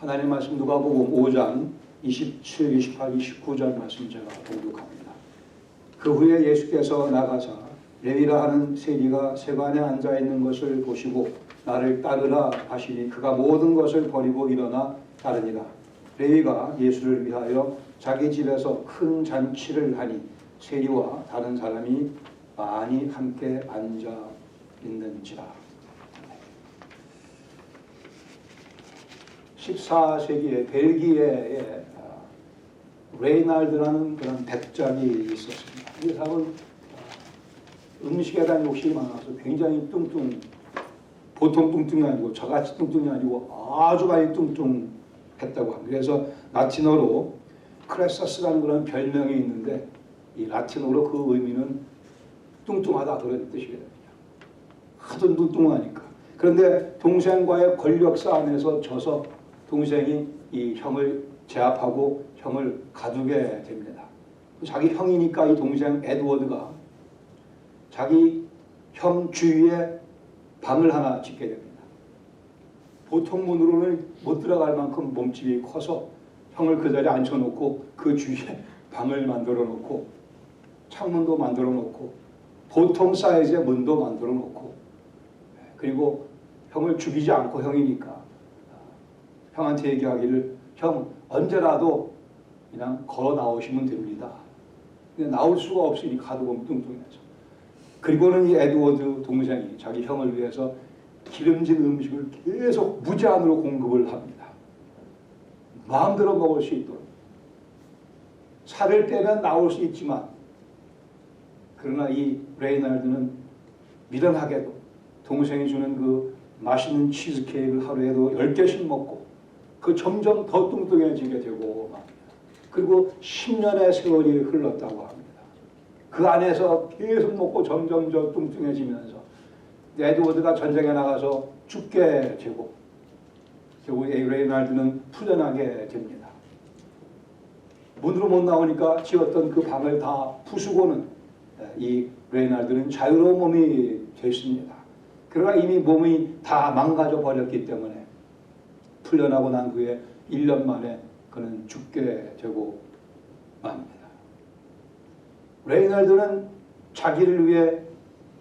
하나님 말씀 누가복음 5장 27, 28, 29절 말씀 제가 봉독합니다. 그 후에 예수께서 나가사 레위라 하는 세리가 세관에 앉아 있는 것을 보시고 나를 따르라 하시니 그가 모든 것을 버리고 일어나 따르니라. 레위가 예수를 위하여 자기 집에서 큰 잔치를 하니 세리와 다른 사람이 많이 함께 앉아 있는지라. 14세기에 벨기에에 레이날드라는 그런 백작이 있었습니다. 이 사람은 음식에 대한 욕심이 많아서 굉장히 보통 뚱뚱이 아니고 저같이 뚱뚱이 아니고 아주 많이 뚱뚱했다고 합니다. 그래서 라틴어로 크레서스라는 그런 별명이 있는데 이 라틴어로 그 의미는 뚱뚱하다 그런 뜻이거든요. 하도 뚱뚱하니까. 그런데 동생과의 권력사 안에서 져서 동생이 이 형을 제압하고 형을 가두게 됩니다. 자기 형이니까 이 동생 에드워드가 자기 형 주위에 방을 하나 짓게 됩니다. 보통 문으로는 못 들어갈 만큼 몸집이 커서 형을 그 자리에 앉혀놓고 그 주위에 방을 만들어 놓고 창문도 만들어 놓고 보통 사이즈의 문도 만들어 놓고 그리고 형을 죽이지 않고 형이니까 형한테 얘기하기를 형 언제라도 그냥 걸어 나오시면 됩니다. 근데 나올 수가 없으니까 하도 보면 뚱뚱해서. 그리고는 이 에드워드 동생이 자기 형을 위해서 기름진 음식을 계속 무제한으로 공급을 합니다. 마음대로 먹을 수 있도록. 살을 빼면 나올 수 있지만 그러나 이 레이날드는 미련하게도 동생이 주는 그 맛있는 치즈케이크를 하루에도 10개씩 먹고 그 점점 더 뚱뚱해지게 되고 맙니다. 그리고 10년의 세월이 흘렀다고 합니다. 그 안에서 계속 먹고 점점 더 뚱뚱해지면서 에드워드가 전쟁에 나가서 죽게 되고 결국 레이날드는 풀려나게 됩니다. 문으로 못 나오니까 지었던 그 방을 다 부수고는 이 레이날드는 자유로운 몸이 됐습니다. 그러나 이미 몸이 다 망가져 버렸기 때문에 풀려나고 난 후에 1년 만에 그는 죽게 되고 맙니다. 레이날드는 자기를 위해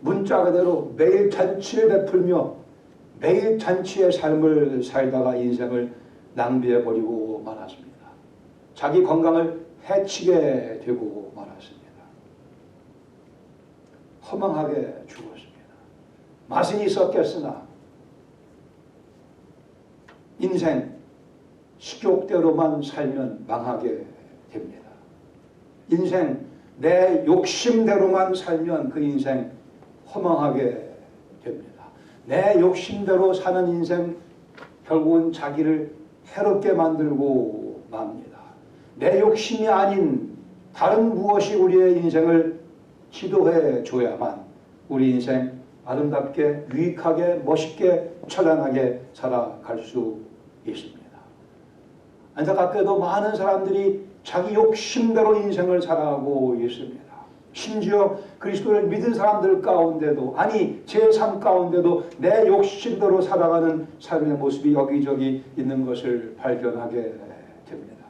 문자 그대로 매일 잔치를 베풀며 매일 잔치의 삶을 살다가 인생을 낭비해 버리고 말았습니다. 자기 건강을 해치게 되고 말았습니다. 허망하게 죽었습니다. 맛은 있었겠으나 인생 식욕대로만 살면 망하게 됩니다. 인생 내 욕심대로만 살면 그 인생 허망하게 됩니다. 내 욕심대로 사는 인생 결국은 자기를 해롭게 만들고 맙니다. 내 욕심이 아닌 다른 무엇이 우리의 인생을 지도해 줘야만 우리 인생 아름답게 유익하게 멋있게 찬란하게 살아갈 수 있습니다. 안타깝게도 많은 사람들이 자기 욕심대로 인생을 살아가고 있습니다. 심지어 그리스도를 믿은 사람들 가운데도 아니 제 삶 가운데도 내 욕심대로 살아가는 삶의 모습이 여기저기 있는 것을 발견하게 됩니다.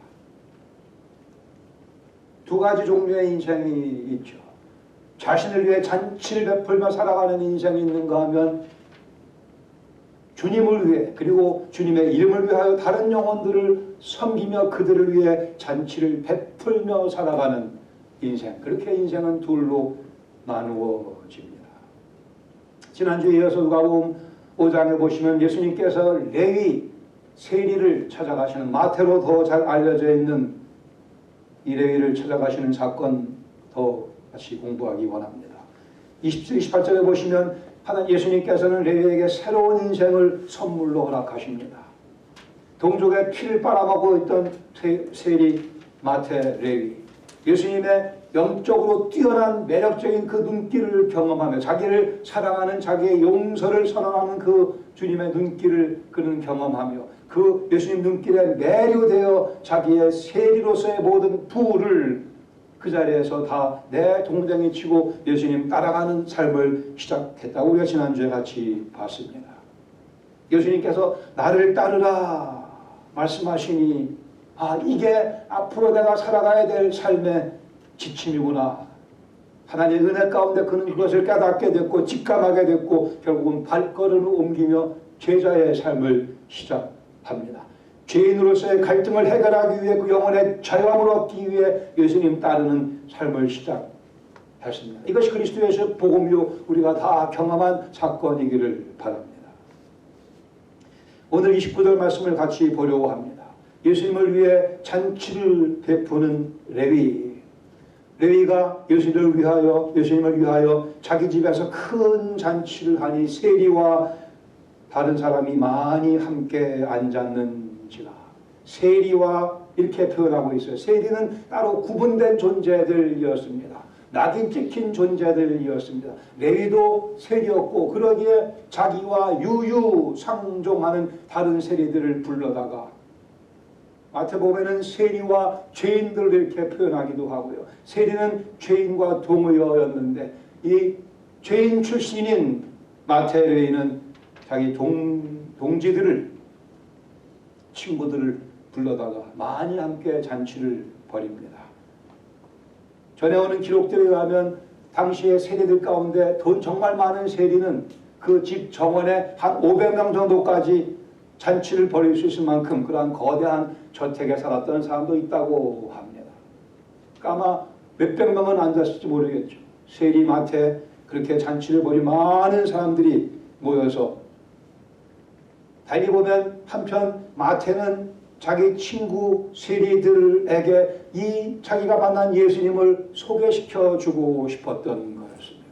두 가지 종류의 인생이 있죠. 자신을 위해 잔치를 베풀며 살아가는 인생이 있는가 하면 주님을 위해 그리고 주님의 이름을 위하여 다른 영혼들을 섬기며 그들을 위해 잔치를 베풀며 살아가는 인생. 그렇게 인생은 둘로 나누어집니다. 지난주에 이어서 누가복음 5장에 보시면 예수님께서 레위 세리를 찾아가시는 마태로 더 잘 알려져 있는 이 레위를 찾아가시는 사건 더 같이 공부하기 원합니다. 27, 28절에 보시면 하나님 예수님께서는 레위에게 새로운 인생을 선물로 허락하십니다. 동족의 피를 빨아먹고 있던 세리 마태 레위 예수님의 영적으로 뛰어난 매력적인 그 눈길을 경험하며 자기를 사랑하는 자기의 용서를 선언하는 그 주님의 눈길을 그는 경험하며 그 예수님 눈길에 매료되어 자기의 세리로서의 모든 부를 그 자리에서 다 내 동댕이 치고 예수님 따라가는 삶을 시작했다고 우리가 지난주에 같이 봤습니다. 예수님께서 나를 따르라 말씀하시니 이게 앞으로 내가 살아가야 될 삶의 지침이구나. 하나님의 은혜 가운데 그는 그것을 깨닫게 됐고 직감하게 됐고 결국은 발걸음을 옮기며 제자의 삶을 시작합니다. 죄인으로서의 갈등을 해결하기 위해 그 영혼의 자유함을 얻기 위해 예수님 따르는 삶을 시작했습니다. 이것이 그리스도의 복음이요 우리가 다 경험한 사건이기를 바랍니다. 오늘 29절 말씀을 같이 보려고 합니다. 예수님을 위해 잔치를 베푸는 레위가 예수님을 위하여 자기 집에서 큰 잔치를 하니 세리와 다른 사람이 많이 함께 앉았는지라. 세리와 이렇게 표현하고 있어요. 세리는 따로 구분된 존재들이었습니다. 낙인 찍힌 존재들이었습니다. 레위도 세리였고 그러기에 자기와 유유상종하는 다른 세리들을 불러다가 마태복음에는 세리와 죄인들을 이렇게 표현하기도 하고요. 세리는 죄인과 동의어였는데 이 죄인 출신인 마태 레위는 자기 동지들을 친구들을 불러다가 많이 함께 잔치를 벌입니다. 전해오는 기록들에 의하면 당시의 세리들 가운데 돈 정말 많은 세리는 그 집 정원에 한 500명 정도까지 잔치를 벌일 수 있을 만큼 그러한 거대한 저택에 살았던 사람도 있다고 합니다. 그러니까 아마 몇백 명은 앉았을지 모르겠죠. 세리마트에 그렇게 잔치를 벌인 많은 사람들이 모여서 달리 보면 한편 마태는 자기 친구 세리들에게 이 자기가 만난 예수님을 소개시켜 주고 싶었던 거였습니다.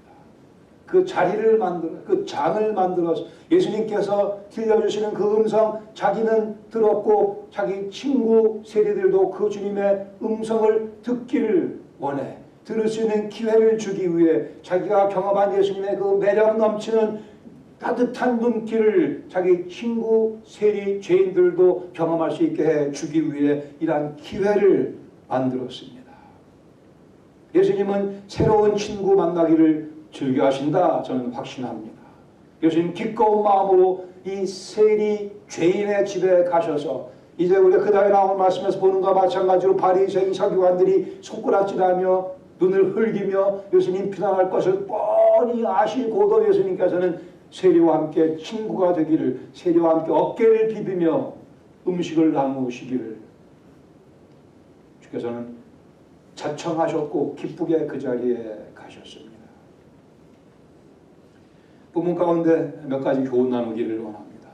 그 자리를 그 장을 만들어서 예수님께서 들려주시는 그 음성 자기는 들었고 자기 친구 세리들도 그 주님의 음성을 듣기를 원해. 들을 수 있는 기회를 주기 위해 자기가 경험한 예수님의 그 매력 넘치는 따뜻한 눈길을 자기 친구 세리 죄인들도 경험할 수 있게 해주기 위해 이러한 기회를 만들었습니다. 예수님은 새로운 친구 만나기를 즐겨하신다 저는 확신합니다. 예수님 기꺼운 마음으로 이 세리 죄인의 집에 가셔서 이제 우리가 그 다음에 나온 말씀에서 보는 것과 마찬가지로 바리새인 서기관들이 손가락질하며 눈을 흘기며 예수님 비난할 것을 뻔히 아시고도 예수님께서는 세리와 함께 친구가 되기를 세리와 함께 어깨를 비비며 음식을 나누시기를 주께서는 자청하셨고 기쁘게 그 자리에 가셨습니다. 본문 가운데 몇 가지 교훈 나누기를 원합니다.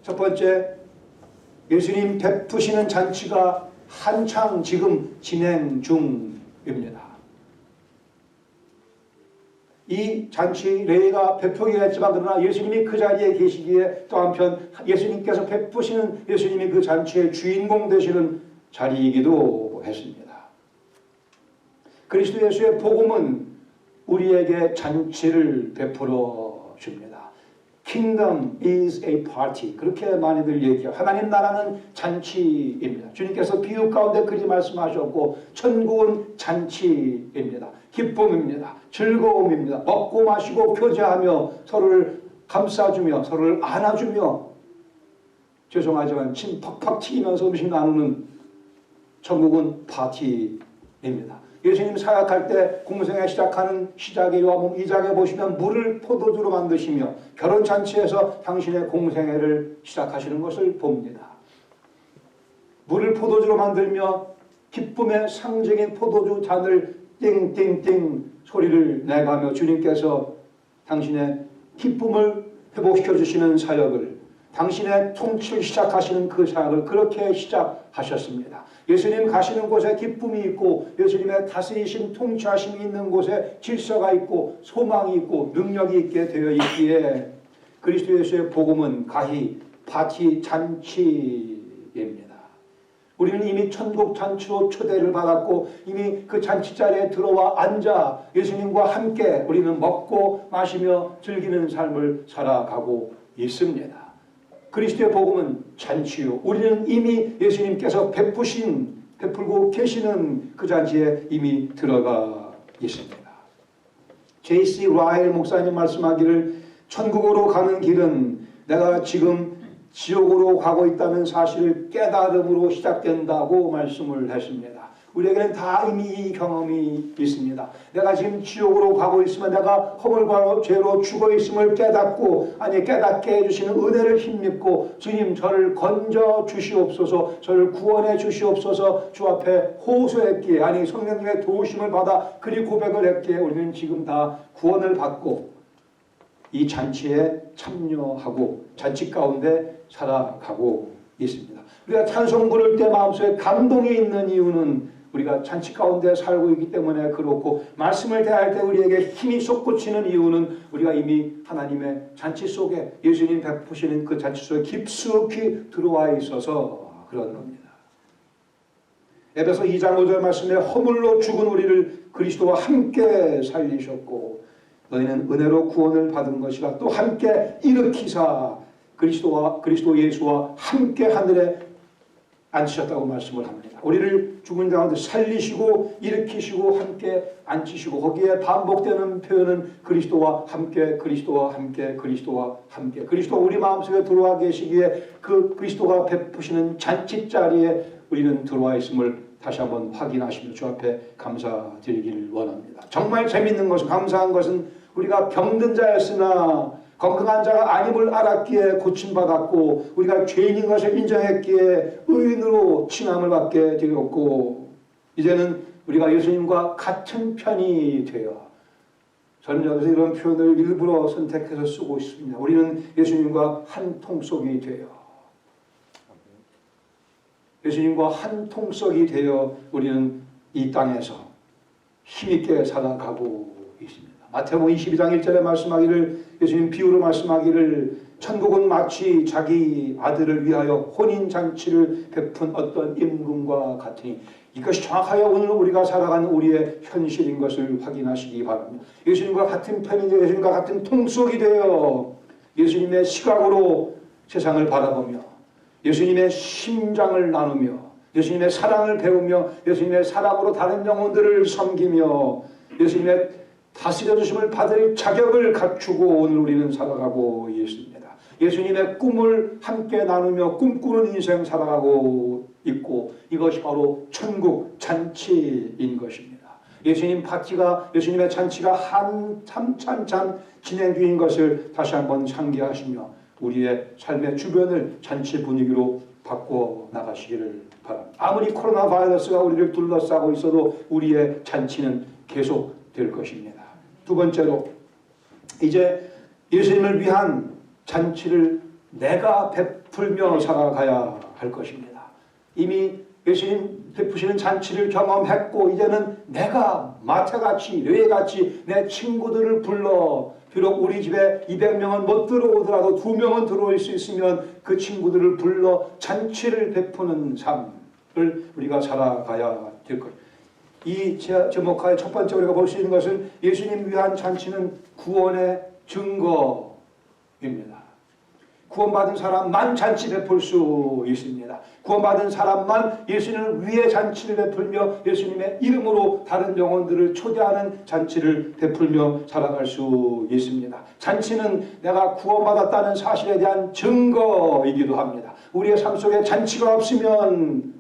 첫 번째, 예수님 베푸시는 잔치가 한창 지금 진행 중입니다. 이 잔치 레위가 베푸긴 했지만 그러나 예수님이 그 자리에 계시기에 또 한편 예수님께서 베푸시는 예수님이 그 잔치의 주인공 되시는 자리이기도 했습니다. 그리스도 예수의 복음은 우리에게 잔치를 베풀어 줍니다. Kingdom is a party. 그렇게 많이들 얘기해요. 하나님 나라는 잔치입니다. 주님께서 비유 가운데 그리 말씀하셨고 천국은 잔치입니다. 기쁨입니다. 즐거움입니다. 먹고 마시고 교제하며 서로를 감싸주며 서로를 안아주며 죄송하지만 침 팍팍 튀기면서 음식 나누는 천국은 파티입니다. 예수님 사역할 때 공생애 시작하는 시작의 요한복음 2장에 보시면 물을 포도주로 만드시며 결혼잔치에서 당신의 공생애를 시작하시는 것을 봅니다. 물을 포도주로 만들며 기쁨의 상징인 포도주 잔을 띵띵띵 소리를 내가며 주님께서 당신의 기쁨을 회복시켜 주시는 사역을 당신의 통치를 시작하시는 그 사역을 그렇게 시작하셨습니다. 예수님 가시는 곳에 기쁨이 있고 예수님의 다스리신 통치하심이 있는 곳에 질서가 있고 소망이 있고 능력이 있게 되어 있기에 그리스도 예수의 복음은 가히 파티 잔치입니다. 우리는 이미 천국 잔치로 초대를 받았고 이미 그 잔치 자리에 들어와 앉아 예수님과 함께 우리는 먹고 마시며 즐기는 삶을 살아가고 있습니다. 그리스도의 복음은 잔치요. 우리는 이미 예수님께서 베풀고 계시는 그 잔치에 이미 들어가 있습니다. J.C. 라일 목사님 말씀하기를 천국으로 가는 길은 내가 지금 지옥으로 가고 있다는 사실을 깨달음으로 시작된다고 말씀을 했습니다. 우리에게는 다 이미 이 경험이 있습니다. 내가 지금 지옥으로 가고 있으면 내가 허물과 죄로 죽어 있음을 깨닫고, 아니 깨닫게 해주시는 은혜를 힘입고, 주님 저를 건져 주시옵소서, 저를 구원해 주시옵소서 주 앞에 호소했기에, 아니 성령님의 도우심을 받아 그리 고백을 했기에 우리는 지금 다 구원을 받고 이 잔치에 참여하고 잔치 가운데 살아가고 있습니다. 우리가 찬송 부를 때 마음속에 감동이 있는 이유는 우리가 잔치 가운데 살고 있기 때문에 그렇고, 말씀을 대할 때 우리에게 힘이 솟구치는 이유는 우리가 이미 하나님의 잔치 속에, 예수님 베푸시는 그 잔치 속에 깊숙이 들어와 있어서 그런 겁니다. 에베소 2장 5절 말씀에 허물로 죽은 우리를 그리스도와 함께 살리셨고 너희는 은혜로 구원을 받은 것이라 또 함께 일으키사 그리스도 예수와 함께 하늘에 앉히셨다고 말씀을 합니다. 우리를 죽은 가운데 살리시고 일으키시고 함께 앉히시고, 거기에 반복되는 표현은 그리스도와 함께, 그리스도와 함께, 그리스도와 함께. 그리스도가 우리 마음속에 들어와 계시기에 그 그리스도가 베푸시는 잔치 자리에 우리는 들어와 있음을 다시 한번 확인하시며 주 앞에 감사드리기를 원합니다. 정말 재밌는 것은, 감사한 것은 우리가 병든 자였으나 건강한 자가 아님을 알았기에 고침받았고, 우리가 죄인인 것을 인정했기에 의인으로 칭함을 받게 되었고, 이제는 우리가 예수님과 같은 편이 되어, 저는 여기서 이런 표현을 일부러 선택해서 쓰고 있습니다. 우리는 예수님과 한 통속이 되어, 예수님과 한 통속이 되어 우리는 이 땅에서 힘있게 살아가고 있습니다. 마태복음 22장 1절에 말씀하기를, 예수님 비유로 말씀하기를, 천국은 마치 자기 아들을 위하여 혼인잔치를 베푼 어떤 임금과 같으니, 이것이 정확하여 오늘 우리가 살아가는 우리의 현실인 것을 확인하시기 바랍니다. 예수님과 같은 편이되어 예수님과 같은 통속이 되어 예수님의 시각으로 세상을 바라보며 예수님의 심장을 나누며 예수님의 사랑을 배우며 예수님의 사랑으로 다른 영혼들을 섬기며 예수님의 다스려 주심을 받을 자격을 갖추고 오늘 우리는 살아가고 있습니다. 예수님의 꿈을 함께 나누며 꿈꾸는 인생 살아가고 있고, 이것이 바로 천국 잔치인 것입니다. 예수님의 잔치가 한참 진행 중인 것을 다시 한번 상기하시며 우리의 삶의 주변을 잔치 분위기로 바꿔 나가시기를 바랍니다. 아무리 코로나 바이러스가 우리를 둘러싸고 있어도 우리의 잔치는 계속 될 것입니다. 두 번째로, 이제 예수님을 위한 잔치를 내가 베풀며 살아가야 할 것입니다. 이미 예수님 베푸시는 잔치를 경험했고, 이제는 내가 마태같이 레위같이 내 친구들을 불러, 비록 우리 집에 200명은 못 들어오더라도 2명은 들어올 수 있으면 그 친구들을 불러 잔치를 베푸는 삶을 우리가 살아가야 될 것입니다. 이 제목하에 첫 번째 우리가 볼 수 있는 것은 예수님 위한 잔치는 구원의 증거입니다. 구원받은 사람만 잔치 베풀 수 있습니다. 구원받은 사람만 예수님을 위해 잔치를 베풀며 예수님의 이름으로 다른 영혼들을 초대하는 잔치를 베풀며 살아갈 수 있습니다. 잔치는 내가 구원받았다는 사실에 대한 증거이기도 합니다. 우리의 삶 속에 잔치가 없으면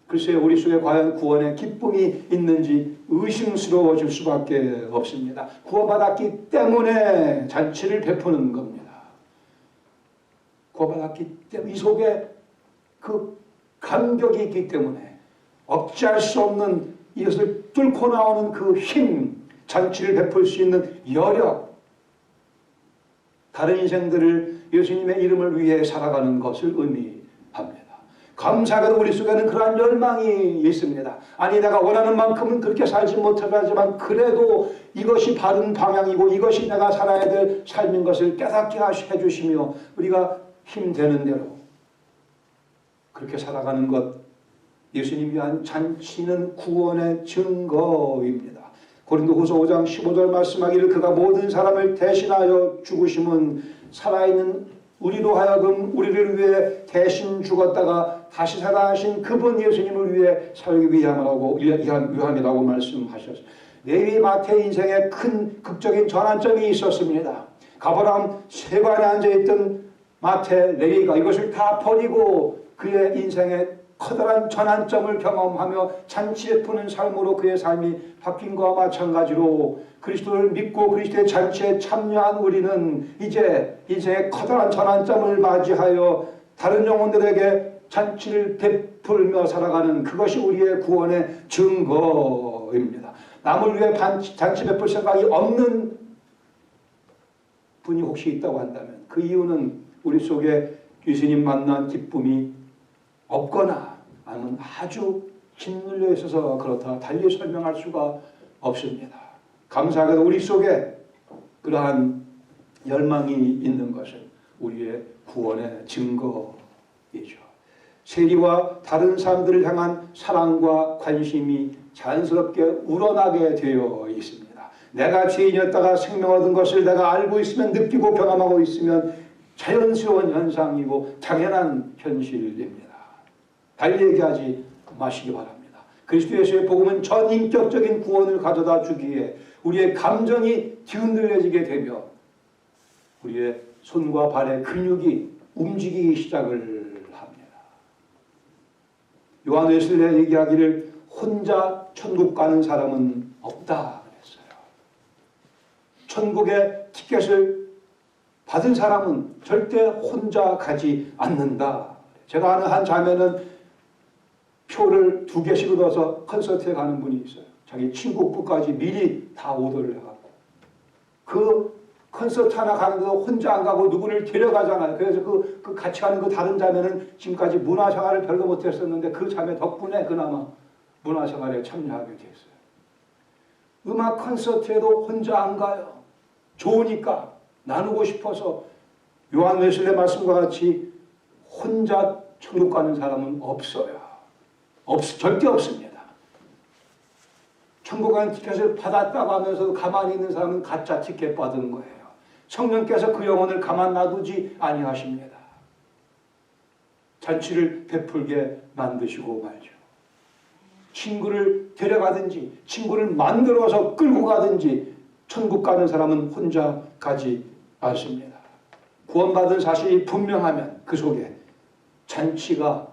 글쎄요, 우리 속에 과연 구원의 기쁨이 있는지 의심스러워질 수밖에 없습니다. 구원받았기 때문에 잔치를 베푸는 겁니다. 구원받았기 때문에 이 속에 그 감격이 있기 때문에 억제할 수 없는 이것을 뚫고 나오는 그 힘, 잔치를 베풀 수 있는 여력, 다른 인생들을 예수님의 이름을 위해 살아가는 것을 의미합니다. 감사하게도 우리 속에는 그러한 열망이 있습니다. 아니 내가 원하는 만큼은 그렇게 살지 못하지만 그래도 이것이 바른 방향이고 이것이 내가 살아야 될 삶인 것을 깨닫게 해주시며 우리가 힘되는 대로 그렇게 살아가는 것, 예수님 위한 잔치는 구원의 증거입니다. 고린도후서 5장 15절 말씀하기를 그가 모든 사람을 대신하여 죽으심은 살아있는 우리로 하여금 우리를 위해 대신 죽었다가 다시 살아나신 그분 예수님을 위해 살기 위함이라고 말씀하셨습니다. 레위 마태 인생에 큰 극적인 전환점이 있었습니다. 가버나움 세관에 앉아있던 마태, 레위가 이것을 다 버리고 그의 인생에 커다란 전환점을 경험하며 잔치 베푸는 삶으로 그의 삶이 바뀐 것과 마찬가지로 그리스도를 믿고 그리스도의 잔치에 참여한 우리는 이제 인생의 커다란 전환점을 맞이하여 다른 영혼들에게 잔치를 베풀며 살아가는 그것이 우리의 구원의 증거입니다. 남을 위해 잔치 베풀 생각이 없는 분이 혹시 있다고 한다면 그 이유는 우리 속에 예수님 만난 기쁨이 없거나 아니면 아주 짓눌려 있어서 그렇다 달리 설명할 수가 없습니다. 감사하게도 우리 속에 그러한 열망이 있는 것은 우리의 구원의 증거이죠. 세리와 다른 사람들을 향한 사랑과 관심이 자연스럽게 우러나게 되어 있습니다. 내가 죄인이었다가 생명 얻은 것을 내가 알고 있으면 느끼고 경험하고 있으면 자연스러운 현상이고 당연한 현실입니다. 달리 얘기하지 마시기 바랍니다. 그리스도 예수의 복음은 전인격적인 구원을 가져다 주기에 우리의 감정이 뒤흔들려지게 되며 우리의 손과 발의 근육이 움직이기 시작을 합니다. 요한 웨슬레 얘기하기를 혼자 천국 가는 사람은 없다 그랬어요. 천국의 티켓을 받은 사람은 절대 혼자 가지 않는다. 제가 아는 한 자매는 표를 2개씩 얻어서 콘서트에 가는 분이 있어요. 자기 친구까지 미리 다 오더를 해갖고 그 콘서트 하나 가는데도 혼자 안 가고 누구를 데려가잖아요. 그래서 그 같이 가는 그 다른 자매는 지금까지 문화생활을 별로 못했었는데 그 자매 덕분에 그나마 문화생활에 참여하게 됐어요. 음악 콘서트에도 혼자 안 가요. 좋으니까 나누고 싶어서 요한 웨슬레 말씀과 같이 혼자 천국 가는 사람은 없어요. 절대 없습니다. 천국 가는 티켓을 받았다고 하면서도 가만히 있는 사람은 가짜 티켓 받은 거예요. 성령께서 그 영혼을 가만 놔두지 아니하십니다. 잔치를 베풀게 만드시고 말죠. 친구를 데려가든지 친구를 만들어서 끌고 가든지 천국 가는 사람은 혼자 가지 않습니다. 구원받은 사실이 분명하면 그 속에 잔치가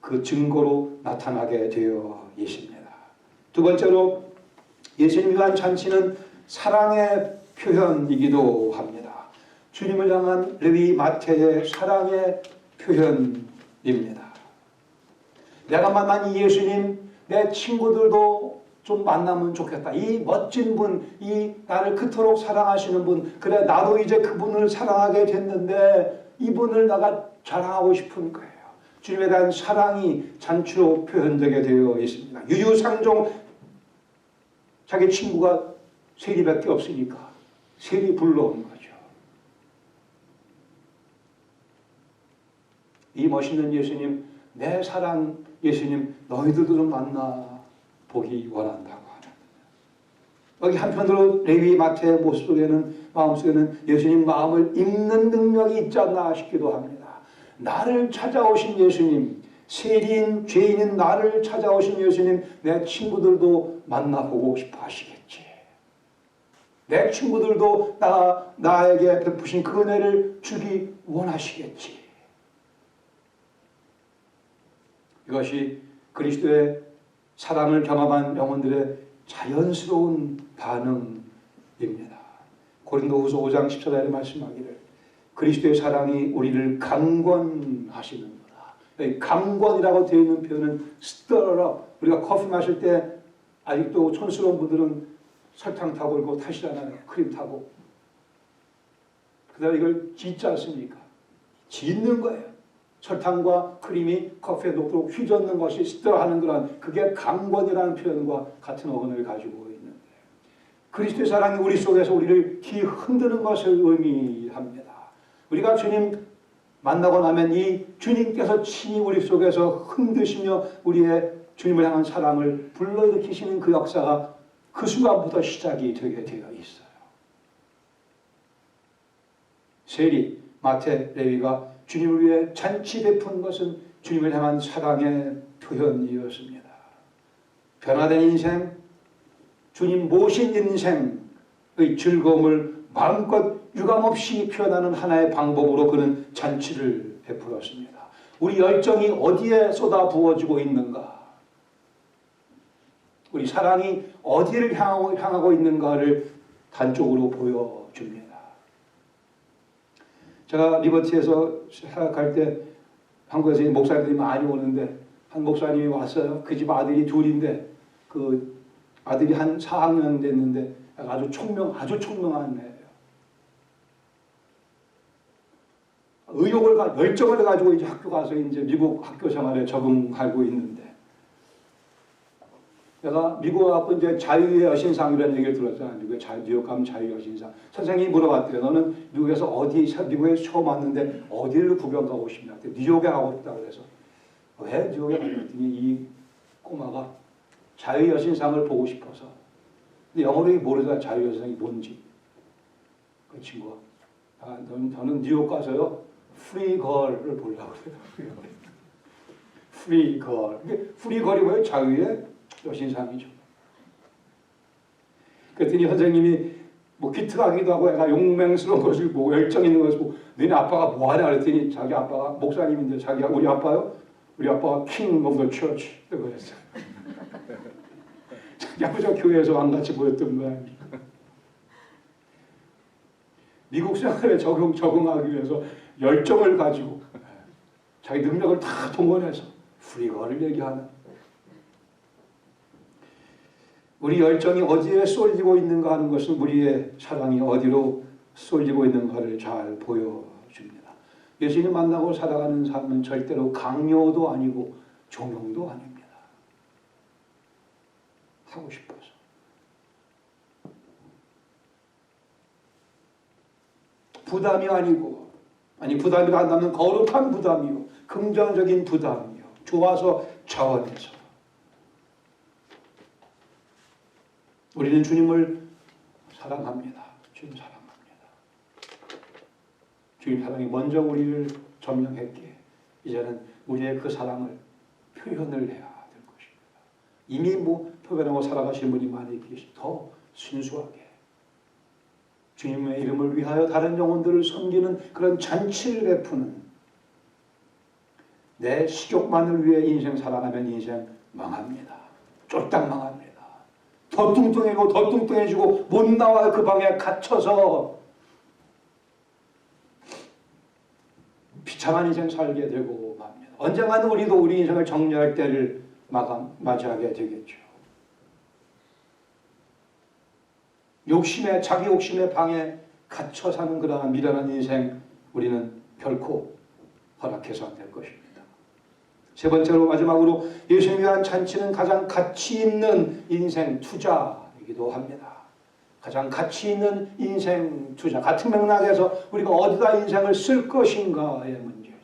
그 증거로 나타나게 되어 있습니다. 두 번째로 예수님이 한 잔치는 사랑의 표현이기도 합니다. 주님을 향한 레위 마태의 사랑의 표현입니다. 내가 만난 이 예수님, 내 친구들도 좀 만나면 좋겠다. 이 멋진 분, 이 나를 그토록 사랑하시는 분, 그래 나도 이제 그분을 사랑하게 됐는데 이분을 내가 자랑하고 싶은 거예요. 주님에 대한 사랑이 잔치로 표현되게 되어 있습니다. 유유상종 자기 친구가 세리밖에 없으니까 세리 불러온 거죠. 이 멋있는 예수님, 내 사랑 예수님, 너희들도 좀 만나보기 원한다고 하는 여기 한편으로 레위 마태의 모습 속에는 마음속에는 예수님 마음을 읽는 능력이 있지 않나 싶기도 합니다. 나를 찾아오신 예수님, 세리인 죄인인 나를 찾아오신 예수님, 내 친구들도 만나보고 싶어 하시겠지. 내 친구들도 나에게 베푸신 그 은혜를 주기 원하시겠지. 이것이 그리스도의 사랑을 경험한 영혼들의 자연스러운 반응입니다. 고린도후서 5장 14절에 말씀하기를 그리스도의 사랑이 우리를 강권하시는구나. 강권이라고 되어 있는 표현은 stir up. 우리가 커피 마실 때 아직도 촌스러운 분들은 설탕 타고 이거 타시잖아요. 크림 타고. 그 다음에 이걸 짓지 않습니까? 짓는 거예요. 설탕과 크림이 커피에 녹도록 휘젓는 것이 stir 하는 그런 그게 강권이라는 표현과 같은 어근을 가지고 있는데 그리스도의 사랑이 우리 속에서 우리를 흔드는 것을 의미합니다. 우리가 주님 만나고 나면 이 주님께서 친히 우리 속에서 흔드시며 우리의 주님을 향한 사랑을 불러일으키시는 그 역사가 그 순간부터 시작이 되게 되어 있어요. 세리, 마태, 레위가 주님을 위해 잔치 베푼 것은 주님을 향한 사랑의 표현이었습니다. 변화된 인생, 주님 모신 인생의 즐거움을 마음껏 유감없이 표현하는 하나의 방법으로 그는 잔치를 베풀었습니다. 우리 열정이 어디에 쏟아 부어지고 있는가? 우리 사랑이 어디를 향하고 있는가를 단적으로 보여줍니다. 제가 리버티에서 생각할 때 한국에서 목사님들이 많이 오는데 한 목사님이 왔어요. 그 집 아들이 둘인데 그 아들이 한 4학년 됐는데 아주 총명한 애예요. 열정을 가지고 이제 학교 가서 이제 미국 학교 생활에 적응하고 있는데 내가 미국 와서 이제 자유의 여신상이라는 얘기를 들었잖아요. 뉴욕 가면 자유의 여신상. 선생님이 물어봤대요. 너는 미국에서 미국에 처음 왔는데 어디를 구경 가고 싶냐? 뉴욕에 가고 싶다 그래서 왜 뉴욕에 갔더니 이 꼬마가 자유의 여신상을 보고 싶어서. 근데 영어로 모르잖아. 자유의 여신상이 뭔지. 그 친구가 저는 뉴욕 가서요. 프리 걸을 보려고 그래요. 프리 걸. 프리 걸이 뭐예요? 자유의 여신상이죠. 그랬더니 선생님이 뭐 기특하기도 하고 애가 용맹스러운 것을 보고 열정 있는 것을 보고 너네 아빠가 뭐하냐 그랬더니 자기 아빠가 목사님인데 우리 아빠요? 우리 아빠가 king of the church 그랬어요. 자기 아버지가 교회에서 왕같이 보였던 모양이에요. 미국 생활에 적응하기 위해서 열정을 가지고 자기 능력을 다 동원해서 프리거를 얘기하는 우리 열정이 어디에 쏠리고 있는가 하는 것은 우리의 사랑이 어디로 쏠리고 있는가를 잘 보여줍니다. 예수님 만나고 살아가는 삶은 절대로 강요도 아니고 종용도 아닙니다. 하고 싶어서. 부담이 아니고 부담이 안다면 거룩한 부담이요. 긍정적인 부담이요. 좋아서 차원에서. 우리는 주님을 사랑합니다. 주님 사랑합니다. 주님 사랑이 먼저 우리를 점령했기에 이제는 우리의 그 사랑을 표현을 해야 될 것입니다. 이미 표현하고 살아가시는 분이 많이 계시 더 순수하게 주님의 이름을 위하여 다른 영혼들을 섬기는 그런 잔치를 베푸는 내 식욕만을 위해 인생 살아가면 인생 망합니다. 쫄딱 망합니다. 더 뚱뚱해지고 더 뚱뚱해지고 못 나와요. 그 방에 갇혀서 비참한 인생 살게 되고 맙니다. 언젠가는 우리도 우리 인생을 정리할 때를 맞이하게 되겠죠. 자기 욕심의 방에 갇혀 사는 그러한 미련한 인생 우리는 결코 허락해서 안 될 것입니다. 세 번째로 마지막으로 예수님 위한 잔치는 가장 가치 있는 인생 투자이기도 합니다. 가장 가치 있는 인생 투자. 같은 맥락에서 우리가 어디다 인생을 쓸 것인가의 문제죠.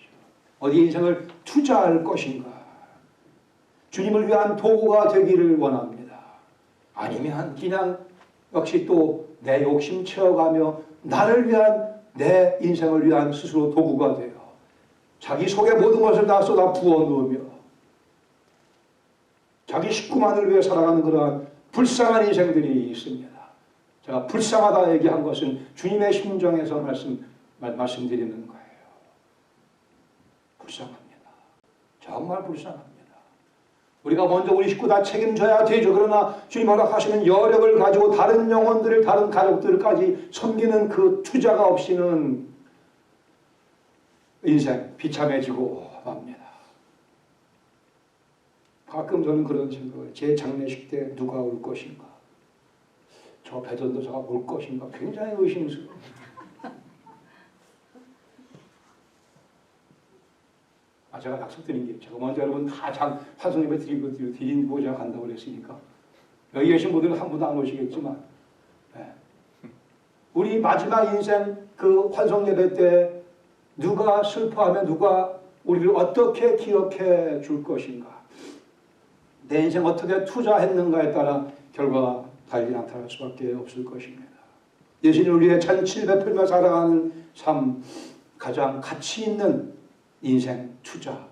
어디 인생을 투자할 것인가. 주님을 위한 도구가 되기를 원합니다. 아니면 그냥 역시 또 내 욕심 채워가며 나를 위한 내 인생을 위한 스스로 도구가 돼요. 자기 속에 모든 것을 다 쏟아 부어 넣으며 자기 식구만을 위해 살아가는 그러한 불쌍한 인생들이 있습니다. 제가 불쌍하다 얘기한 것은 주님의 심정에서 말씀드리는 거예요. 불쌍합니다. 정말 불쌍합니다. 우리가 먼저 우리 식구 다 책임져야 되죠. 그러나 주님 허락하시는 여력을 가지고 다른 영혼들을 다른 가족들까지 섬기는 그 투자가 없이는 인생 비참해지고 맙니다. 가끔 저는 그런 생각을 제 장례식 때 누가 올 것인가 저 배전도사가 올 것인가 굉장히 의심스러워요. 제가 약속드린 게 제가 먼저 여러분 다 환송예배 드리고 제가 간다고 그랬으니까 여기 계신 분들은 한 분도 안 오시겠지만 우리 마지막 인생 그 환송예배 때 누가 슬퍼하면 누가 우리를 어떻게 기억해 줄 것인가 내 인생 어떻게 투자했는가에 따라 결과가 달리 나타날 수밖에 없을 것입니다. 예수님을 위해 잔치를 베풀며 살아가는 삶 가장 가치 있는 인생 투자입니다.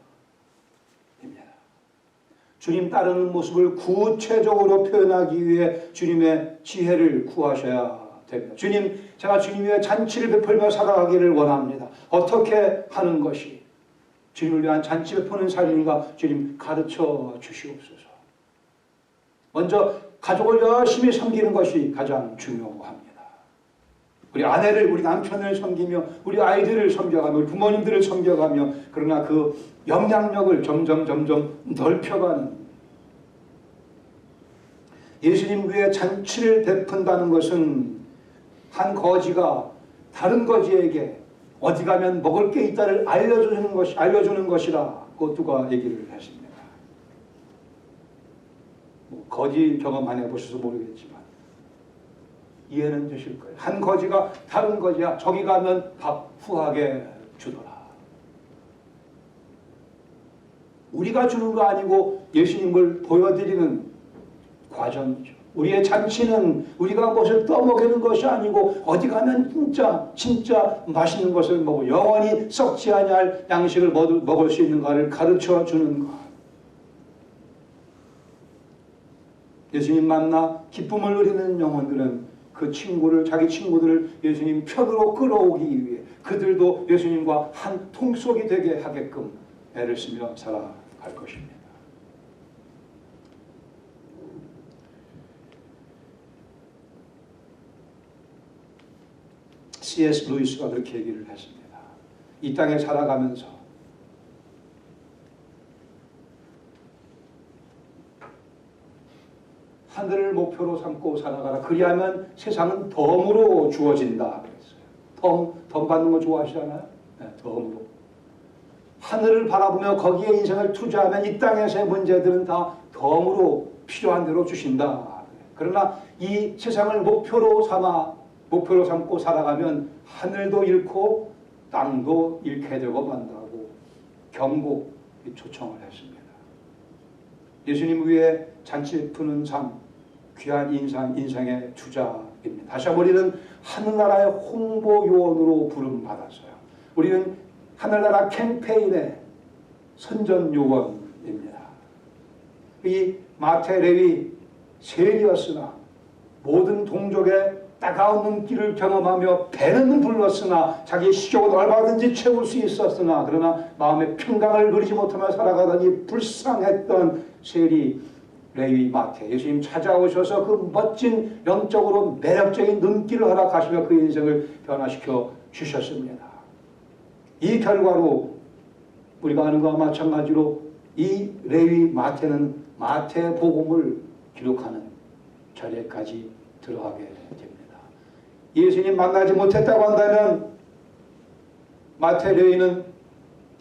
주님 따르는 모습을 구체적으로 표현하기 위해 주님의 지혜를 구하셔야 됩니다. 주님, 제가 주님 위해 잔치를 베풀며 살아가기를 원합니다. 어떻게 하는 것이 주님을 위한 잔치 베푸는 삶인가? 주님 가르쳐 주시옵소서. 먼저 가족을 열심히 섬기는 것이 가장 중요합니다. 우리 아내를, 우리 남편을 섬기며 우리 아이들을 섬겨가며 우리 부모님들을 섬겨가며, 그러나 그 영향력을 점점 넓혀가는, 예수님 위해 잔치를 베푼다는 것은 한 거지가 다른 거지에게 어디 가면 먹을 게 있다를 알려주는 것이라 그 누가 얘기를 했습니다. 거지 경험 안 해보셔서 모르겠지만 이해는 되실 거예요. 한 거지가 다른 거지야 저기 가면 밥 후하게 주더라. 우리가 주는 거 아니고 예수님을 보여드리는 과정이죠. 우리의 잔치는 우리가 무엇을 떠먹이는 것이 아니고 어디 가면 진짜 맛있는 것을 먹고 영원히 썩지 아니할 양식을 먹을 수 있는가를 가르쳐 주는 것. 예수님 만나 기쁨을 누리는 영혼들은 자기 친구들을 예수님 편으로 끌어오기 위해 그들도 예수님과 한 통속이 되게 하게끔 애를 쓰며 살아갈 것입니다. C.S. 루이스가 그렇게 얘기를 했습니다. 이 땅에 살아가면서 하늘을 목표로 삼고 살아가라. 그리하면 세상은 덤으로 주어진다 그랬어요. 덤 받는 거 좋아하시잖아요. 네, 덤으로. 하늘을 바라보며 거기에 인생을 투자하면 이 땅에서의 문제들은 다 덤으로 필요한 대로 주신다. 그러나 이 세상을 목표로 삼고 살아가면 하늘도 잃고 땅도 잃게 되고 만다고 경고, 초청을 했습니다. 예수님 위해 잔치 베푸는 삶, 귀한 인생의 투자입니다. 다시 한번 우리는 하늘나라의 홍보 요원으로 부름받았어요. 우리는 하늘나라 캠페인의 선전 요원입니다. 이 마태, 레위, 세리였으나 모든 동족의 따가운 눈길을 경험하며 배는 불렀으나 자기의 식욕은 얼마든지 채울 수 있었으나 그러나 마음의 평강을 누리지 못하며 살아가더니 불쌍했던 세리, 레위, 마태, 예수님 찾아오셔서 그 멋진 영적으로 매력적인 눈길을 허락하시며 그 인생을 변화시켜 주셨습니다. 이 결과로 우리가 아는 것과 마찬가지로 이 레위, 마태는 마태복음을 기록하는 자리까지 들어가게 됩니다. 예수님 만나지 못했다고 한다면 마태, 레위는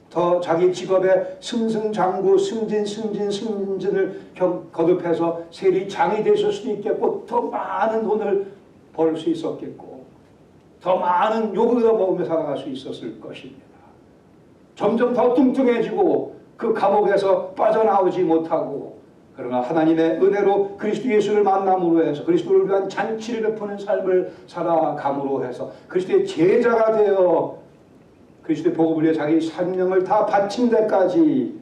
더 자기 직업에 승승장구, 승진을 거듭해서 세리장이 되실 수도 있겠고 더 많은 돈을 벌 수 있었겠고 더 많은 욕을 먹으며 살아갈 수 있었을 것입니다. 점점 더 뚱뚱해지고 그 감옥에서 빠져나오지 못하고, 그러나 하나님의 은혜로 그리스도 예수를 만남으로 해서 그리스도를 위한 잔치를 베푸는 삶을 살아감으로 해서 그리스도의 제자가 되어 그리스도의 복음을 위해 자기 생명을 다 바친 데까지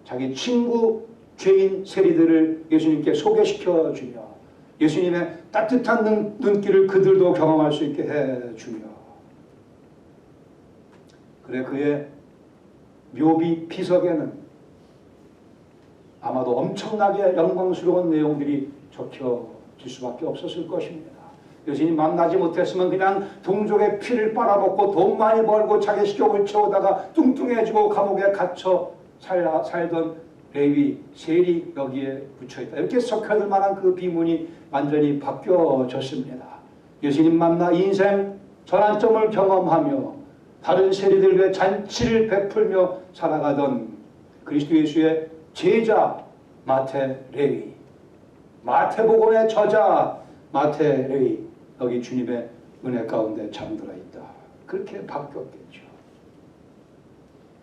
자기 친구 죄인 세리들을 예수님께 소개시켜주며 예수님의 따뜻한 눈길을 그들도 경험할 수 있게 해주며, 그래 그의 묘비 비석에는 아마도 엄청나게 영광스러운 내용들이 적혀질 수밖에 없었을 것입니다. 예수님 만나지 못했으면 그냥 동족의 피를 빨아먹고 돈 많이 벌고 자기 식욕을 채우다가 뚱뚱해지고 감옥에 갇혀 살던 레위, 세리 여기에 붙여있다. 이렇게 석혀들 만한 그 비문이 완전히 바뀌어졌습니다. 예수님 만나 인생 전환점을 경험하며 다른 세리들 위해 잔치를 베풀며 살아가던 그리스도 예수의 제자 마태, 레위, 마태복음의 저자 마태, 레위, 여기 주님의 은혜 가운데 잠들어 있다. 그렇게 바뀌었겠죠.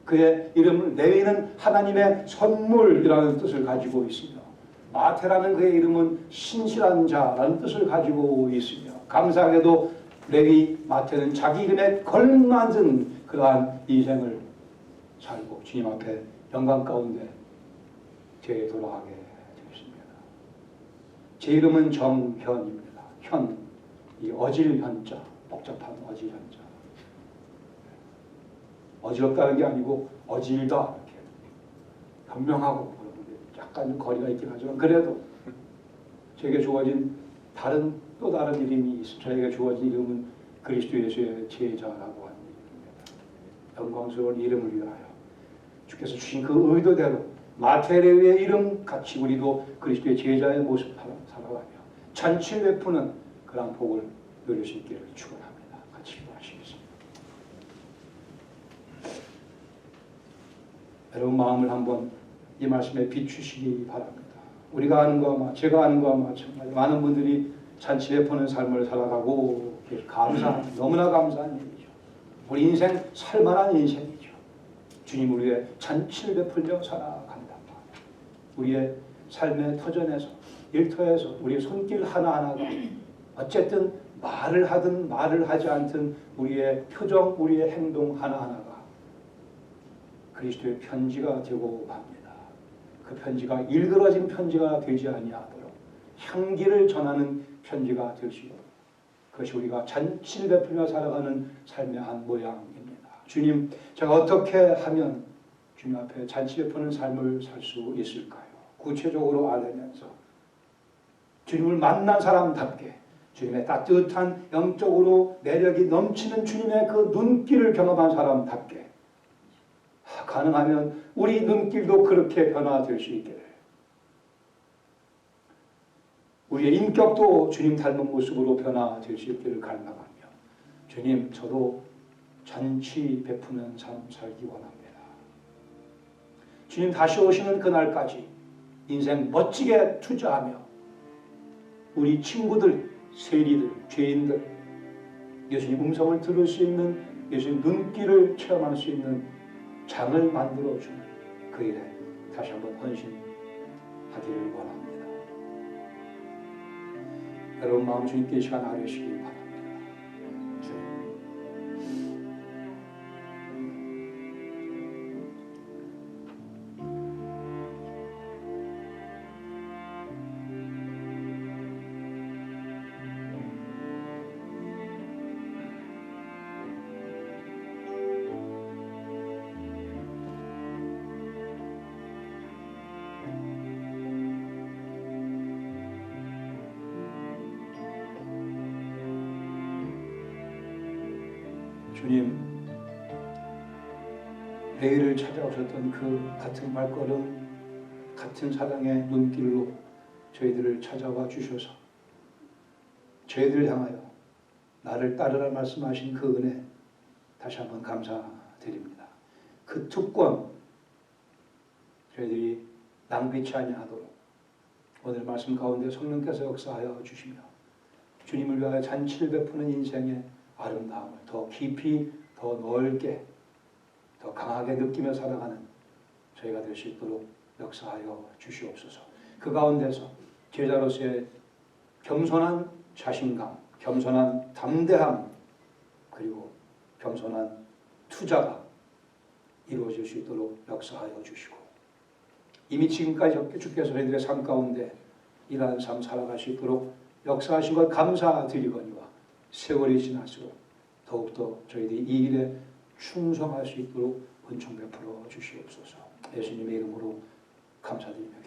그의 이름은 레위는 하나님의 선물이라는 뜻을 가지고 있으며 마태라는 그의 이름은 신실한 자라는 뜻을 가지고 있으며, 감사하게도 레위, 마태는 자기 이름에 걸맞은 그러한 인생을 살고 주님 앞에 영광 가운데 되돌아가게 되었습니다. 제 이름은 정현입니다. 현, 이 어질 현자, 복잡한 어질 현자. 어지럽다는 게 아니고 어질다 이렇게 현명하고 그런데 약간 좀 거리가 있긴 하지만 그래도 저에게 주어진 또 다른 이름이 있습니다. 저에게 주어진 이름은 그리스도 예수의 제자라고 하는 이름입니다. 영광스러운 이름을 위하여 주께서 주신 그 의도대로 마테레의 이름 같이 우리도 그리스도의 제자의 모습 살아가며 잔치를 베푸는 그런 복을 누릴 수 있기를 축원합니다. 같이 기도하시겠습니다. 여러분 마음을 한번 이 말씀에 비추시기 바랍니다. 우리가 아는 것과 제가 아는 것과 마찬가지 많은 분들이 잔치 베푸는 삶을 살아가고 감사한 너무나 감사한 일이죠. 우리 인생 살만한 인생이죠. 주님을 위해 잔치를 베풀며 살아간다. 우리의 삶의 터전에서 일터에서 우리의 손길 하나하나가 어쨌든 말을 하든 말을 하지 않든 우리의 표정, 우리의 행동 하나하나가 그리스도의 편지가 되고 맙니다. 그 편지가 일그러진 편지가 되지 아니하도록 향기를 전하는 편지가 될 수 있도록 그것이 우리가 잔치를 베풀며 살아가는 삶의 한 모양입니다. 주님, 제가 어떻게 하면 주님 앞에 잔치 베푸는 삶을 살 수 있을까요? 구체적으로 알면서 주님을 만난 사람답게 주님의 따뜻한 영적으로 매력이 넘치는 주님의 그 눈길을 경험한 사람답게 가능하면 우리 눈길도 그렇게 변화될 수 있기를 우리의 인격도 주님 닮은 모습으로 변화될 수 있기를 갈망하며 주님 저도 잔치 베푸는 삶 살기 원합니다. 주님 다시 오시는 그날까지 인생 멋지게 투자하며 우리 친구들, 세리들, 죄인들 예수님 음성을 들을 수 있는 예수님 눈길을 체험할 수 있는 장을 만들어주는 그 일에 다시 한번 헌신하기를 원합니다. 여러분 마음 주님께 이 시간 아뢰시기 바랍니다. 주님, 내일을 찾아오셨던 그 같은 발걸음, 같은 사랑의 눈길로 저희들을 찾아와 주셔서 저희들을 향하여 나를 따르라 말씀하신 그 은혜 다시 한번 감사드립니다. 그 특권 저희들이 낭비치 아니하도록 오늘 말씀 가운데 성령께서 역사하여 주시며 주님을 위하여 잔치를 베푸는 인생의 아름다움을 더 깊이, 더 넓게, 더 강하게 느끼며 살아가는 저희가 될 수 있도록 역사하여 주시옵소서. 그 가운데서 제자로서의 겸손한 자신감, 겸손한 담대함, 그리고 겸손한 투자가 이루어질 수 있도록 역사하여 주시고 이미 지금까지 주께서 저희들의 삶 가운데 이러한 삶 살아갈 수 있도록 역사하신 것 감사드리거니와 세월이 지날수록 더욱더 저희들이 이 일에 충성할 수 있도록 은총 베풀어 주시옵소서. 예수님의 이름으로 감사드리며